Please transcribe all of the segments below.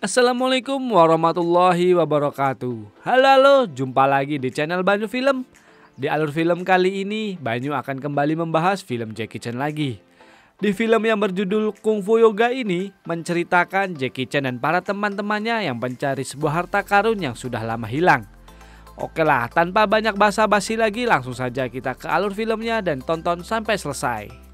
Assalamualaikum warahmatullahi wabarakatuh. Halo, jumpa lagi di channel Banyu Film. Di alur film kali ini, Banyu akan kembali membahas film Jackie Chan lagi. Di film yang berjudul Kung Fu Yoga ini menceritakan Jackie Chan dan para teman-temannya yang mencari sebuah harta karun yang sudah lama hilang. Oke lah, tanpa banyak basa-basi lagi, langsung saja kita ke alur filmnya dan tonton sampai selesai.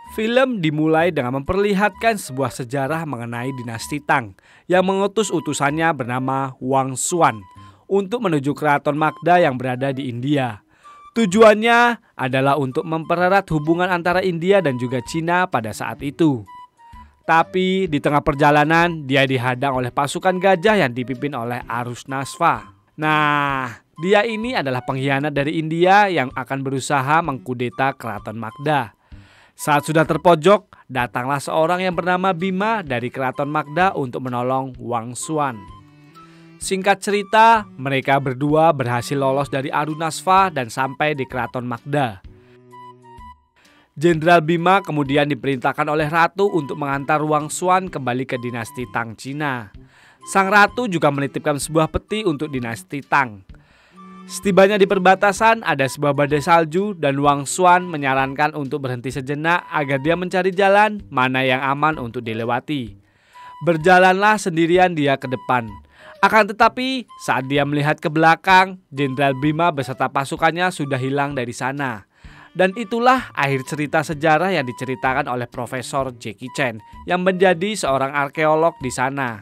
Film dimulai dengan memperlihatkan sebuah sejarah mengenai dinasti Tang yang mengutus utusannya bernama Wang Xuan untuk menuju keraton Magda yang berada di India. Tujuannya adalah untuk mempererat hubungan antara India dan juga Cina pada saat itu. Tapi di tengah perjalanan dia dihadang oleh pasukan gajah yang dipimpin oleh Arusnasva. Nah, dia ini adalah pengkhianat dari India yang akan berusaha mengkudeta keraton Magda. Saat sudah terpojok, datanglah seorang yang bernama Bima dari keraton Magda untuk menolong Wang Xuan. Singkat cerita, mereka berdua berhasil lolos dari Arunasva dan sampai di keraton Magda. Jenderal Bima kemudian diperintahkan oleh ratu untuk mengantar Wang Xuan kembali ke dinasti Tang Cina. Sang ratu juga menitipkan sebuah peti untuk dinasti Tang. Setibanya di perbatasan ada sebuah badai salju dan Wang Xuan menyarankan untuk berhenti sejenak agar dia mencari jalan mana yang aman untuk dilewati. Berjalanlah sendirian dia ke depan. Akan tetapi saat dia melihat ke belakang, Jenderal Bima beserta pasukannya sudah hilang dari sana. Dan itulah akhir cerita sejarah yang diceritakan oleh Profesor Jackie Chan yang menjadi seorang arkeolog di sana.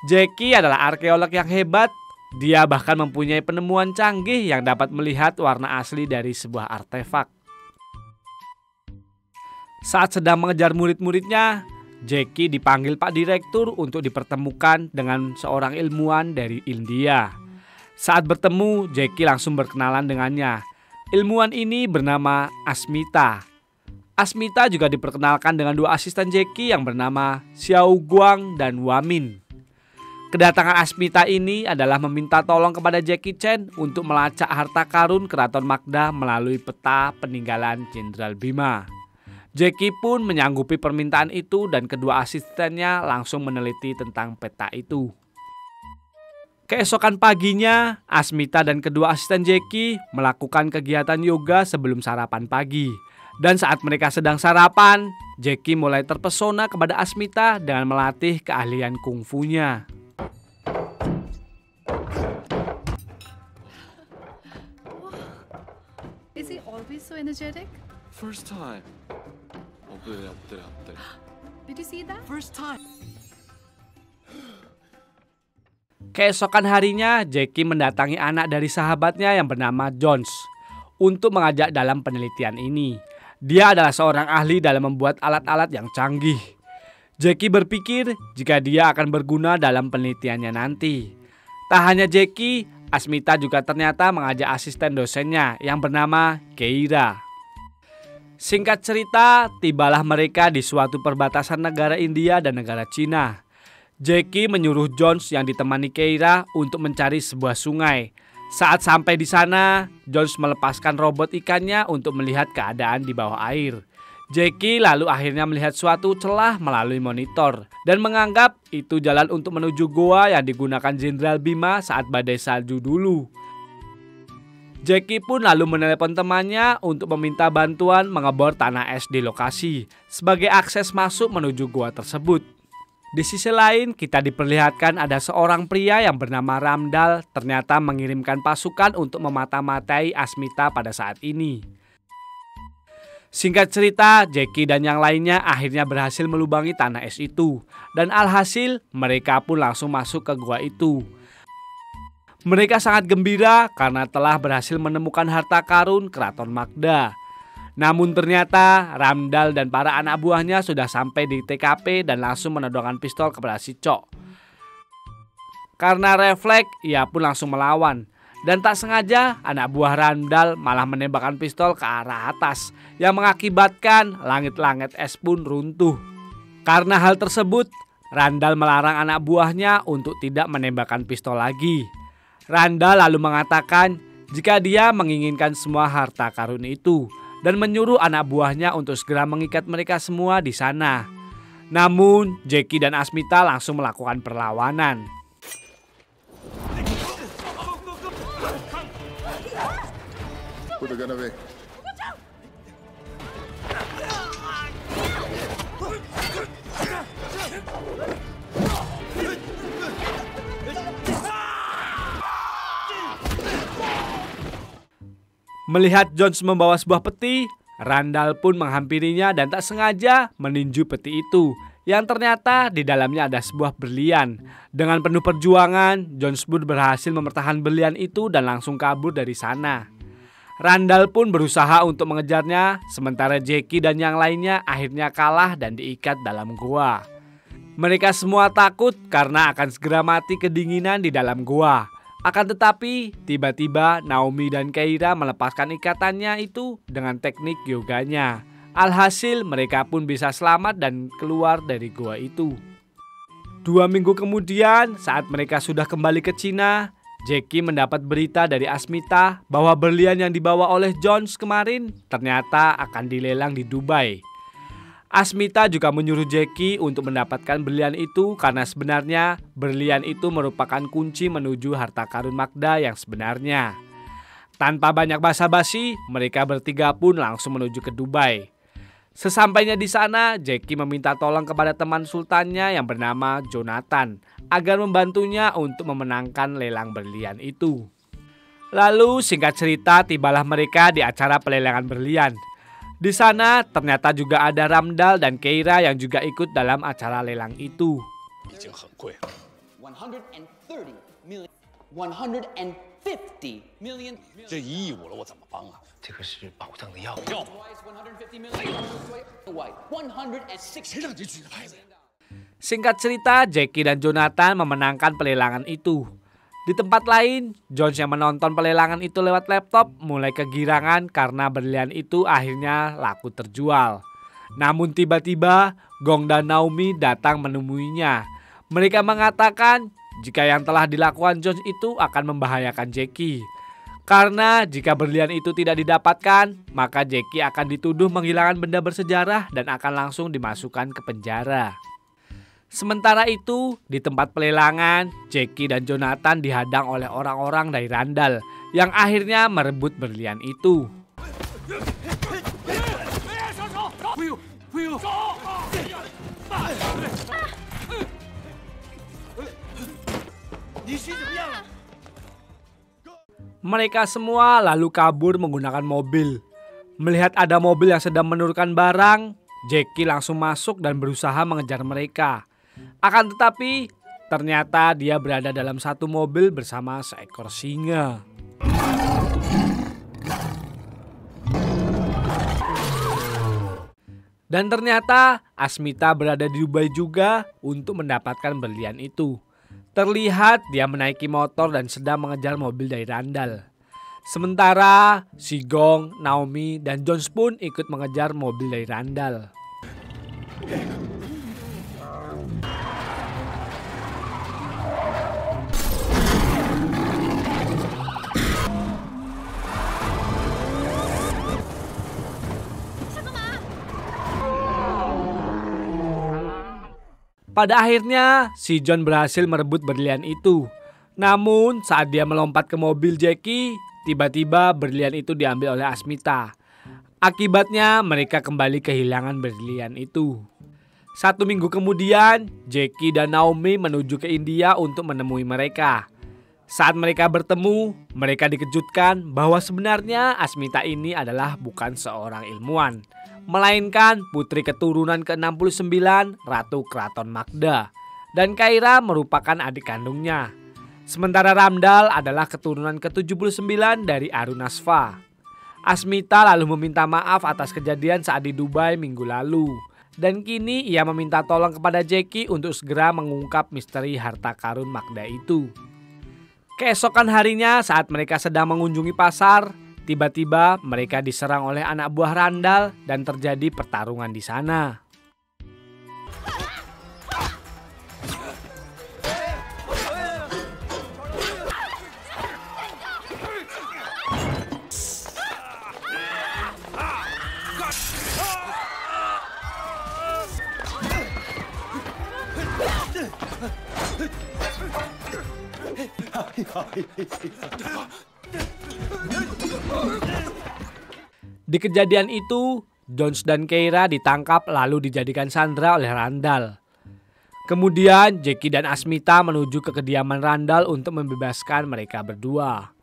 Jackie adalah arkeolog yang hebat. Dia bahkan mempunyai penemuan canggih yang dapat melihat warna asli dari sebuah artefak. Saat sedang mengejar murid-muridnya, Jackie dipanggil Pak Direktur untuk dipertemukan dengan seorang ilmuwan dari India. Saat bertemu, Jackie langsung berkenalan dengannya. Ilmuwan ini bernama Asmita. Asmita juga diperkenalkan dengan dua asisten Jackie yang bernama Xiao Guang dan Wamin. Kedatangan Asmita ini adalah meminta tolong kepada Jackie Chan untuk melacak harta karun keraton Magda melalui peta peninggalan Jenderal Bima. Jackie pun menyanggupi permintaan itu dan kedua asistennya langsung meneliti tentang peta itu. Keesokan paginya, Asmita dan kedua asisten Jackie melakukan kegiatan yoga sebelum sarapan pagi. Dan saat mereka sedang sarapan, Jackie mulai terpesona kepada Asmita dengan melatih keahlian kungfunya. Is he always so energetic? First time. Did you see that? First time. Keesokan harinya, Jackie mendatangi anak dari sahabatnya yang bernama Jones untuk mengajak dalam penelitian ini. Dia adalah seorang ahli dalam membuat alat-alat yang canggih. Jackie berpikir jika dia akan berguna dalam penelitiannya nanti. Tak hanya Jackie, Asmita juga ternyata mengajak asisten dosennya yang bernama Keira. Singkat cerita, tibalah mereka di suatu perbatasan negara India dan negara Cina. Jackie menyuruh Jones yang ditemani Keira untuk mencari sebuah sungai. Saat sampai di sana, Jones melepaskan robot ikannya untuk melihat keadaan di bawah air. Jackie lalu akhirnya melihat suatu celah melalui monitor dan menganggap itu jalan untuk menuju goa yang digunakan Jenderal Bima saat badai salju dulu. Jackie pun lalu menelepon temannya untuk meminta bantuan mengebor tanah es di lokasi sebagai akses masuk menuju goa tersebut. Di sisi lain, kita diperlihatkan ada seorang pria yang bernama Ramdal ternyata mengirimkan pasukan untuk memata-matai Asmita pada saat ini. Singkat cerita, Jackie dan yang lainnya akhirnya berhasil melubangi tanah es itu. Dan alhasil, mereka pun langsung masuk ke gua itu. Mereka sangat gembira karena telah berhasil menemukan harta karun keraton Magda. Namun ternyata Ramdal dan para anak buahnya sudah sampai di TKP dan langsung menodongkan pistol kepada si Cok. Karena refleks, ia pun langsung melawan. Dan tak sengaja anak buah Ramdal malah menembakkan pistol ke arah atas yang mengakibatkan langit-langit es pun runtuh. Karena hal tersebut, Randall melarang anak buahnya untuk tidak menembakkan pistol lagi. Randall lalu mengatakan jika dia menginginkan semua harta karun itu dan menyuruh anak buahnya untuk segera mengikat mereka semua di sana. Namun, Jackie dan Asmita langsung melakukan perlawanan. Melihat Jones membawa sebuah peti, Randall pun menghampirinya dan tak sengaja meninju peti itu, yang ternyata di dalamnya ada sebuah berlian. Dengan penuh perjuangan, Jones pun berhasil mempertahankan berlian itu dan langsung kabur dari sana. Randall pun berusaha untuk mengejarnya, sementara Jackie dan yang lainnya akhirnya kalah dan diikat dalam gua. Mereka semua takut karena akan segera mati kedinginan di dalam gua. Akan tetapi, tiba-tiba Naomi dan Keira melepaskan ikatannya itu dengan teknik yoganya. Alhasil, mereka pun bisa selamat dan keluar dari gua itu. 2 minggu kemudian, saat mereka sudah kembali ke Cina, Jackie mendapat berita dari Asmita bahwa berlian yang dibawa oleh Jones kemarin ternyata akan dilelang di Dubai. Asmita juga menyuruh Jackie untuk mendapatkan berlian itu karena sebenarnya berlian itu merupakan kunci menuju harta karun Magda yang sebenarnya. Tanpa banyak basa-basi, mereka bertiga pun langsung menuju ke Dubai. Sesampainya di sana, Jackie meminta tolong kepada teman sultannya yang bernama Jonathan agar membantunya untuk memenangkan lelang berlian itu. Lalu singkat cerita tibalah mereka di acara pelelangan berlian. Di sana ternyata juga ada Randall dan Keira yang juga ikut dalam acara lelang itu. 这1亿五了，我怎么帮啊？这个是保障的药吗？谁让你举的牌子？ Singkat cerita, Jackie dan Jonathan memenangkan pelelangan itu. Di tempat lain, Jones yang menonton pelelangan itu lewat laptop mulai kegirangan karena berlian itu akhirnya laku terjual. Namun tiba-tiba, Gong dan Naomi datang menemuinya. Mereka mengatakan jika yang telah dilakukan Jones itu akan membahayakan Jackie. Karena jika berlian itu tidak didapatkan, maka Jackie akan dituduh menghilangkan benda bersejarah dan akan langsung dimasukkan ke penjara. Sementara itu, di tempat pelelangan, Jackie dan Jonathan dihadang oleh orang-orang dari Randall yang akhirnya merebut berlian itu. Mereka semua lalu kabur menggunakan mobil. Melihat ada mobil yang sedang menurunkan barang, Jackie langsung masuk dan berusaha mengejar mereka. Akan tetapi, ternyata dia berada dalam satu mobil bersama seekor singa. Dan ternyata Asmita berada di Dubai juga untuk mendapatkan berlian itu. Terlihat dia menaiki motor dan sedang mengejar mobil dari Randall. Sementara si Gong, Naomi, dan Jones pun ikut mengejar mobil dari Randall. Pada akhirnya, si John berhasil merebut berlian itu. Namun, saat dia melompat ke mobil Jackie, tiba-tiba berlian itu diambil oleh Asmita. Akibatnya, mereka kembali kehilangan berlian itu. 1 minggu kemudian, Jackie dan Naomi menuju ke India untuk menemui mereka. Saat mereka bertemu, mereka dikejutkan bahwa sebenarnya Asmita ini adalah bukan seorang ilmuwan, melainkan putri keturunan ke-69 Ratu Keraton Magda, dan Keira merupakan adik kandungnya. Sementara Randall adalah keturunan ke-79 dari Arunasva. Asmita lalu meminta maaf atas kejadian saat di Dubai minggu lalu, dan kini ia meminta tolong kepada Jackie untuk segera mengungkap misteri harta karun Magda itu. Keesokan harinya saat mereka sedang mengunjungi pasar, tiba-tiba mereka diserang oleh anak buah Randall dan terjadi pertarungan di sana. Di kejadian itu, Jones dan Keira ditangkap lalu dijadikan sandera oleh Randall. Kemudian Jackie dan Asmita menuju ke kediaman Randall untuk membebaskan mereka berdua.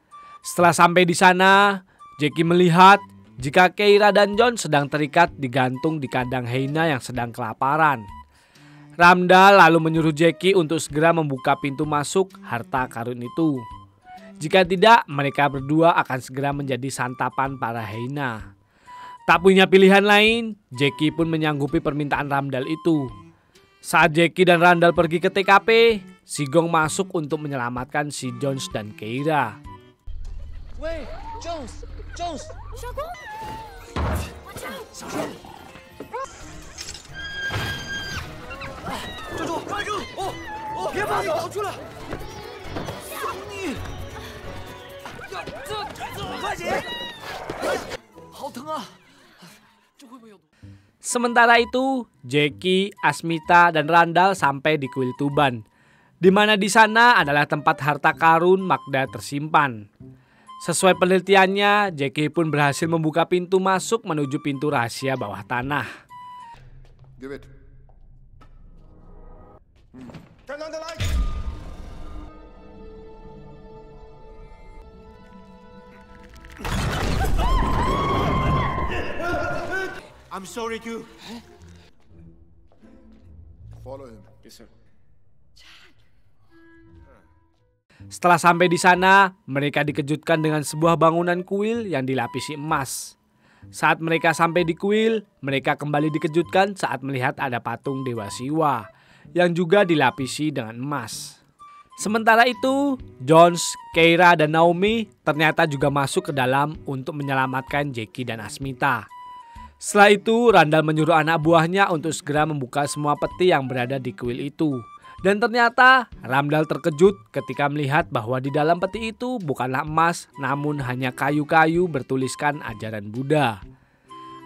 Setelah sampai di sana, Jackie melihat jika Keira dan John sedang terikat digantung di kandang hyena yang sedang kelaparan. Randall lalu menyuruh Jackie untuk segera membuka pintu masuk harta karun itu. Jika tidak, mereka berdua akan segera menjadi santapan para hyena. Tak punya pilihan lain, Jackie pun menyanggupi permintaan Randall itu. Saat Jackie dan Randall pergi ke TKP, si Gong masuk untuk menyelamatkan si Jones dan Keira. Wait, Jones! Jones! 小公，watch out！ 站住！站住！别跑出来！求你！快点！好疼啊！这会不会有毒？ Sementara itu, Jackie, Asmita, dan Randall sampai di kuil Tuban, di mana di sana adalah tempat harta karun Magda tersimpan. Sesuai penelitiannya, Jackie pun berhasil membuka pintu masuk menuju pintu rahasia bawah tanah. Give it. Turn on the light. I'm sorry, Q. Follow him. Yes, sir. Setelah sampai di sana, mereka dikejutkan dengan sebuah bangunan kuil yang dilapisi emas. Saat mereka sampai di kuil, mereka kembali dikejutkan saat melihat ada patung Dewa Siwa yang juga dilapisi dengan emas. Sementara itu, Jones, Keira, dan Naomi ternyata juga masuk ke dalam untuk menyelamatkan Jackie dan Asmita. Setelah itu, Randall menyuruh anak buahnya untuk segera membuka semua peti yang berada di kuil itu. Dan ternyata Randall terkejut ketika melihat bahwa di dalam peti itu bukanlah emas, namun hanya kayu-kayu bertuliskan ajaran Buddha.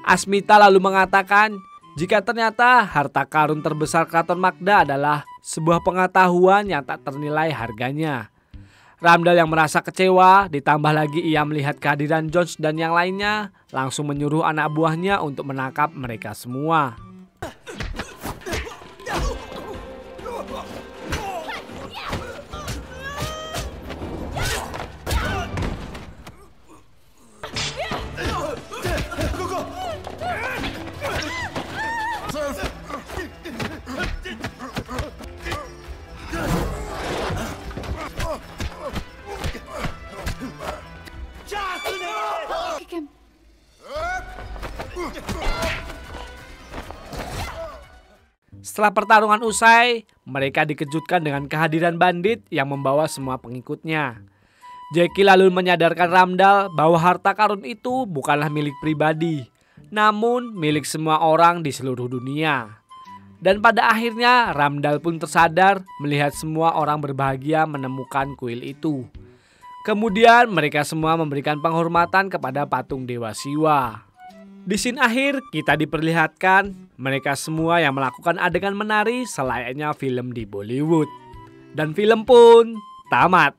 Asmita lalu mengatakan jika ternyata harta karun terbesar Keraton Magda adalah sebuah pengetahuan yang tak ternilai harganya. Randall yang merasa kecewa, ditambah lagi ia melihat kehadiran Jones dan yang lainnya, langsung menyuruh anak buahnya untuk menangkap mereka semua. Kick him. Setelah pertarungan usai, mereka dikejutkan dengan kehadiran bandit yang membawa semua pengikutnya. Jackie lalu menyadarkan Randall bahwa harta karun itu bukanlah milik pribadi, namun milik semua orang di seluruh dunia. Dan pada akhirnya Randall pun tersadar melihat semua orang berbahagia menemukan kuil itu. Kemudian mereka semua memberikan penghormatan kepada patung Dewa Siwa. Di scene akhir kita diperlihatkan mereka semua yang melakukan adegan menari selayaknya film di Bollywood. Dan film pun tamat.